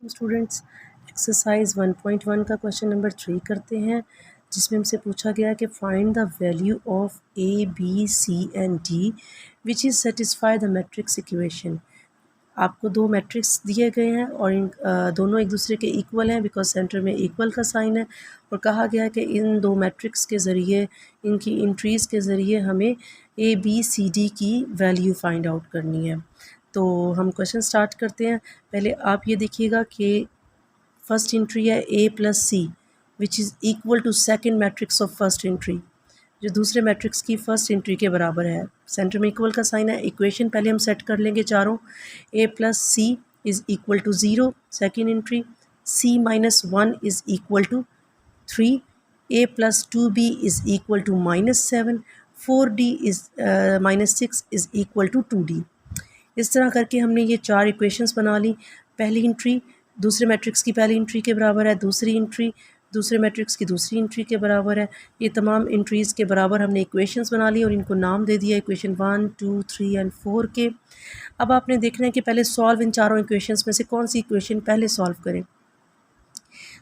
Students exercise 1.1 का question number 3 करते हैं, जिसमें हमसे पूछा गया है कि find the value of A B C and D which is satisfy the matrix equation. आपको दो मैट्रिक्स दिए गए हैं और इन दोनों एक दूसरे के इक्वल हैं बिकॉज सेंटर में इक्वल का साइन है, और कहा गया है कि इन दो मैट्रिक्स के ज़रिए, इनकी इंट्रीज़ के ज़रिए हमें ए बी सी डी की वैल्यू फाइंड आउट करनी है। तो हम क्वेश्चन स्टार्ट करते हैं। पहले आप ये देखिएगा कि फर्स्ट एंट्री है A plus C which is equal to second matrix of first entry, जो दूसरे मैट्रिक्स की फर्स्ट एंट्री के बराबर है। सेंटर में इक्वल का साइन है। इक्वेशन पहले हम सेट कर लेंगे चारों। A plus C is equal to 0 second entry, C minus 1 is equal to 3, A plus 2b is equal to -7, 4d is -6 is equal to 2d। इस तरह करके हमने ये चार इक्वेशंस बना ली। पहली एंट्री दूसरे मैट्रिक्स की पहली एंट्री के बराबर है, दूसरी एंट्री दूसरे मैट्रिक्स की दूसरी एंट्री के बराबर है। ये तमाम एंट्रीज़ के बराबर हमने इक्वेशंस बना ली और इनको नाम दे दिया इक्वेशन 1, 2, 3 एंड 4 के। अब आपने देखना है कि पहले सॉल्व इन चारों इक्वेशंस में से कौन सी इक्वेशन पहले सॉल्व करें।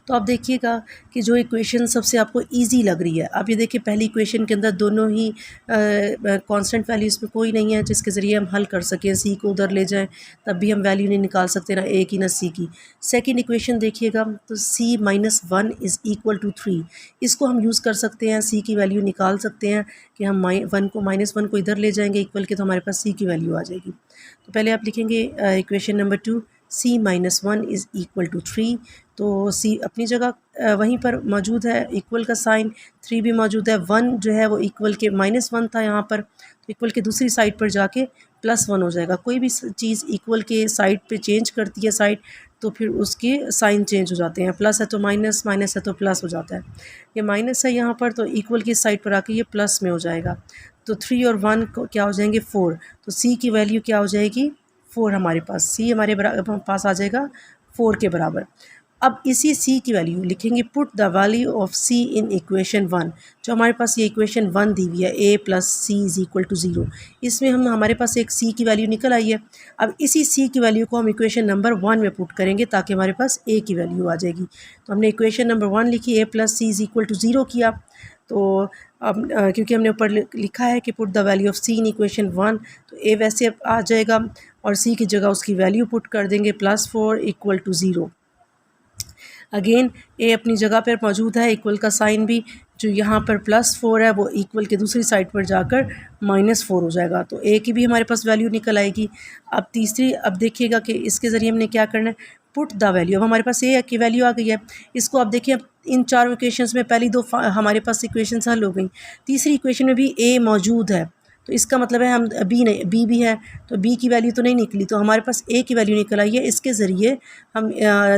तो आप देखिएगा कि जो इक्वेशन सबसे आपको इजी लग रही है, आप ये देखिए पहली इक्वेशन के अंदर दोनों ही कांस्टेंट वैल्यूज़ में कोई नहीं है जिसके ज़रिए हम हल कर सकें। सी को उधर ले जाएं तब भी हम वैल्यू नहीं निकाल सकते, ना ए की ना सी की। सेकंड इक्वेशन देखिएगा तो सी माइनस 1 इज़ इक्वल टू 3, इसको हम यूज़ कर सकते हैं, सी की वैल्यू निकाल सकते हैं कि हम -1 को इधर ले जाएंगे इक्वल के, तो हमारे पास सी की वैल्यू आ जाएगी। तो पहले आप लिखेंगे equation number 2 C minus 1 is equal to 3। तो सी अपनी जगह वहीं पर मौजूद है, इक्वल का साइन, 3 भी मौजूद है, 1 जो है वो इक्वल के -1 था यहाँ पर, तो इक्वल के दूसरी साइड पर जाके +1 हो जाएगा। कोई भी चीज़ इक्वल के साइड पे चेंज करती है साइड, तो फिर उसके साइन चेंज हो जाते हैं। प्लस है तो माइनस, माइनस है तो प्लस हो जाता है। ये माइनस है यहाँ पर, तो इक्वल की साइड पर आके ये प्लस में हो जाएगा। तो 3 और 1 को क्या हो जाएंगे 4, तो सी की वैल्यू क्या हो जाएगी 4। हमारे पास सी हमारे पास आ जाएगा 4 के बराबर। अब इसी सी की वैल्यू लिखेंगे, put the value of C in equation 1। जो हमारे पास ये इक्वेशन 1 दी हुई है, A plus C is equal to 0, इसमें हमारे पास एक सी की वैल्यू निकल आई है। अब इसी सी की वैल्यू को हम इक्वेशन नंबर 1 में पुट करेंगे ताकि हमारे पास ए की वैल्यू आ जाएगी। तो हमने इक्वेशन नंबर 1 लिखी, A plus C is equal to 0 किया। तो अब क्योंकि हमने ऊपर लिखा है कि put the value of C in equation 1, तो ए वैसे आ जाएगा और सी की जगह उसकी वैल्यू पुट कर देंगे +4 इक्वल टू 0। अगेन ए अपनी जगह पर मौजूद है, इक्वल का साइन भी, जो यहाँ पर +4 है वो इक्वल के दूसरी साइड पर जाकर -4 हो जाएगा, तो ए की भी हमारे पास वैल्यू निकल आएगी। अब तीसरी, अब देखिएगा कि इसके ज़रिए हमने क्या करना है, पुट द वैल्यू। अब हमारे पास ए की वैल्यू आ गई है, इसको आप देखिए इन चारों इक्वेशंस में पहली दो हमारे पास इक्वेशंस हल हो गई, तीसरी इक्वेशन में भी ए मौजूद है, तो इसका मतलब है हम बी भी है, तो बी की वैल्यू तो नहीं निकली, तो हमारे पास ए की वैल्यू निकल आई है। इसके ज़रिए हम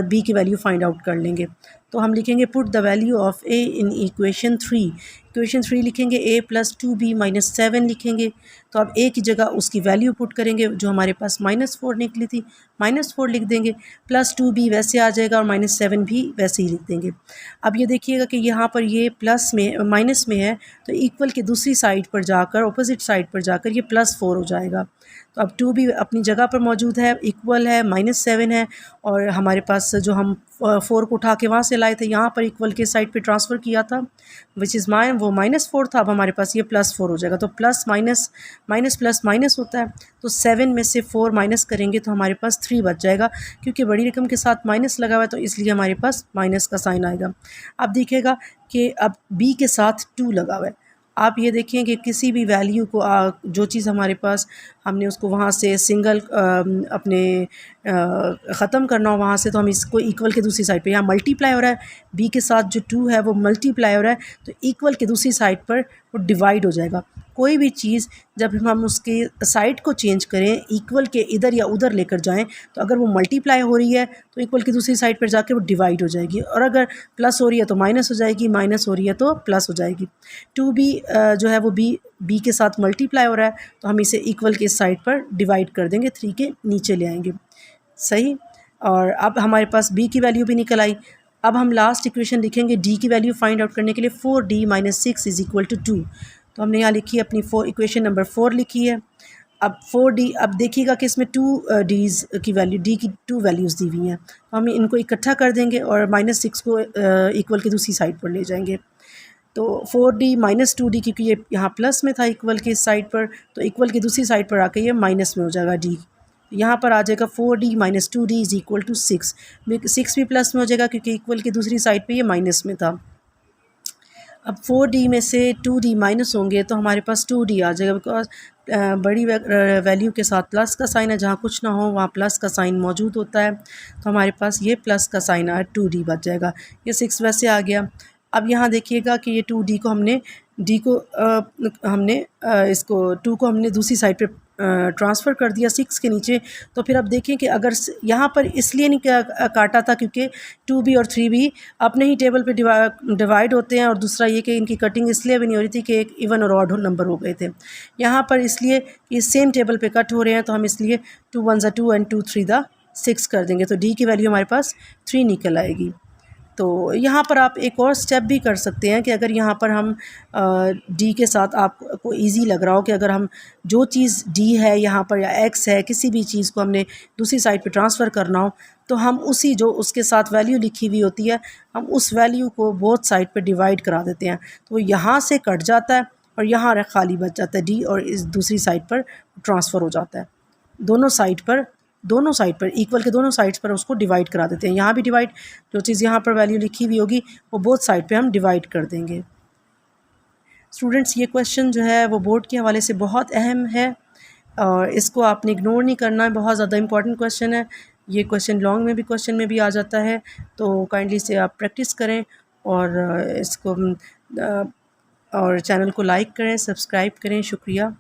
बी की वैल्यू फाइंड आउट कर लेंगे। तो हम लिखेंगे put the value of A in equation 3। Equation 3 लिखेंगे, ए प्लस 2b माइनस 7 लिखेंगे। तो अब ए की जगह उसकी वैल्यू पुट करेंगे, जो हमारे पास -4 निकली थी, -4 लिख देंगे, प्लस 2b वैसे आ जाएगा और -7 भी वैसे ही लिख देंगे। अब ये देखिएगा कि यहाँ पर ये प्लस में माइनस में है, तो इक्वल के दूसरी साइड पर जाकर, ऑपोजिट साइड पर जाकर ये +4 हो जाएगा। तो अब 2 भी अपनी जगह पर मौजूद है, इक्वल है, -7 है, और हमारे पास जो हम 4 को उठा के वहाँ से लाए थे, यहाँ पर इक्वल के साइड पे ट्रांसफ़र किया था, विच इज़ वो -4 था। अब हमारे पास ये +4 हो जाएगा, तो plus minus minus plus minus होता है, तो 7 में से 4 माइनस करेंगे तो हमारे पास 3 बच जाएगा। क्योंकि बड़ी रकम के साथ माइनस लगा हुआ है तो इसलिए हमारे पास माइनस का साइन आएगा। अब देखिएगा कि अब बी के साथ 2 लगा हुआ है। आप ये देखें कि किसी भी वैल्यू को जो चीज़ हमारे पास, हमने उसको वहाँ से सिंगल अपने ख़त्म करना हो वहाँ से, तो हम इसको इक्वल के दूसरी साइड पे, यहाँ मल्टीप्लाई हो रहा है, बी के साथ जो 2 है वो मल्टीप्लाई हो रहा है, तो इक्वल के दूसरी साइड पर वो डिवाइड हो जाएगा। कोई भी चीज़ जब हम उसके साइड को चेंज करें, इक्वल के इधर या उधर लेकर जाएं, तो अगर वो मल्टीप्लाई हो रही है तो इक्वल की दूसरी साइड पर जाके वो डिवाइड हो जाएगी, और अगर प्लस हो रही है तो माइनस हो जाएगी, माइनस हो रही है तो प्लस हो जाएगी। 2b जो है वो बी के साथ मल्टीप्लाई हो रहा है, तो हम इसे इक्वल के साइड पर डिवाइड कर देंगे, 3 के नीचे ले आएंगे। सही। और अब हमारे पास b की वैल्यू भी निकल आई। अब हम लास्ट इक्वेशन लिखेंगे d की वैल्यू फाइंड आउट करने के लिए, 4d minus 6 is equal to 2। तो हमने यहाँ लिखी अपनी इक्वेशन नंबर 4 लिखी है। अब 4D, अब देखिएगा कि इसमें 2 डीज़ की वैल्यू, डी की 2 वैल्यूज़ दी हुई हैं, तो हम इनको इकट्ठा कर देंगे और -6 को इक्वल की दूसरी साइड पर ले जाएंगे। तो 4D माइनस 2D, क्योंकि ये यहाँ प्लस में था इक्वल की इस साइड पर, तो इक्वल की दूसरी साइड पर आके ये माइनस में हो जाएगा डी। यहाँ पर आ जाएगा 4D minus 2D is equal to 6। 6 भी प्लस में हो जाएगा क्योंकि इक्वल की दूसरी साइड पे ये माइनस में था। अब 4D में से 2D माइनस होंगे तो हमारे पास 2D आ जाएगा, बिकॉज बड़ी वैल्यू के साथ प्लस का साइन है, जहाँ कुछ ना हो वहाँ प्लस का साइन मौजूद होता है, तो हमारे पास ये प्लस का साइन आया, 2D बच जाएगा। ये 6 वैसे आ गया। अब यहाँ देखिएगा कि ये 2D को हमने, डी को इसको 2 को हमने दूसरी साइड पे ट्रांसफ़र कर दिया 6 के नीचे। तो फिर अब देखें कि अगर यहाँ पर इसलिए नहीं काटा था क्योंकि 2B और 3B अपने ही टेबल पे डिवाइड होते हैं, और दूसरा ये कि इनकी कटिंग इसलिए भी नहीं हो रही थी कि एक इवन और ऑड नंबर हो गए थे। यहाँ पर इसलिए कि सेम टेबल पे कट हो रहे हैं, तो हम इसलिए 2 1 2 एंड 2 3 6 कर देंगे, तो डी की वैल्यू हमारे पास 3 निकल आएगी। तो यहाँ पर आप एक और स्टेप भी कर सकते हैं कि अगर यहाँ पर हम डी के साथ आपको इजी लग रहा हो कि अगर हम जो चीज़ डी है यहाँ पर या एक्स है, किसी भी चीज़ को हमने दूसरी साइड पे ट्रांसफ़र करना हो, तो हम उसी जो उसके साथ वैल्यू लिखी हुई होती है, हम उस वैल्यू को बोथ साइड पे डिवाइड करा देते हैं, तो यहाँ से कट जाता है और यहाँ खाली बच जाता है डी, और इस दूसरी साइड पर ट्रांसफ़र हो जाता है। दोनों साइड पर इक्वल के दोनों साइड्स पर उसको डिवाइड करा देते हैं। यहाँ भी डिवाइड, जो चीज़ यहाँ पर वैल्यू लिखी हुई होगी वो बोथ साइड पे हम डिवाइड कर देंगे। स्टूडेंट्स, ये क्वेश्चन जो है वो बोर्ड के हवाले से बहुत अहम है और इसको आपने इग्नोर नहीं करना है, बहुत ज़्यादा इंपॉर्टेंट क्वेश्चन है। ये क्वेश्चन लॉन्ग में भी क्वेश्चन में भी आ जाता है, तो काइंडली से आप प्रैक्टिस करें और इसको और चैनल को लाइक करें, सब्सक्राइब करें। शुक्रिया।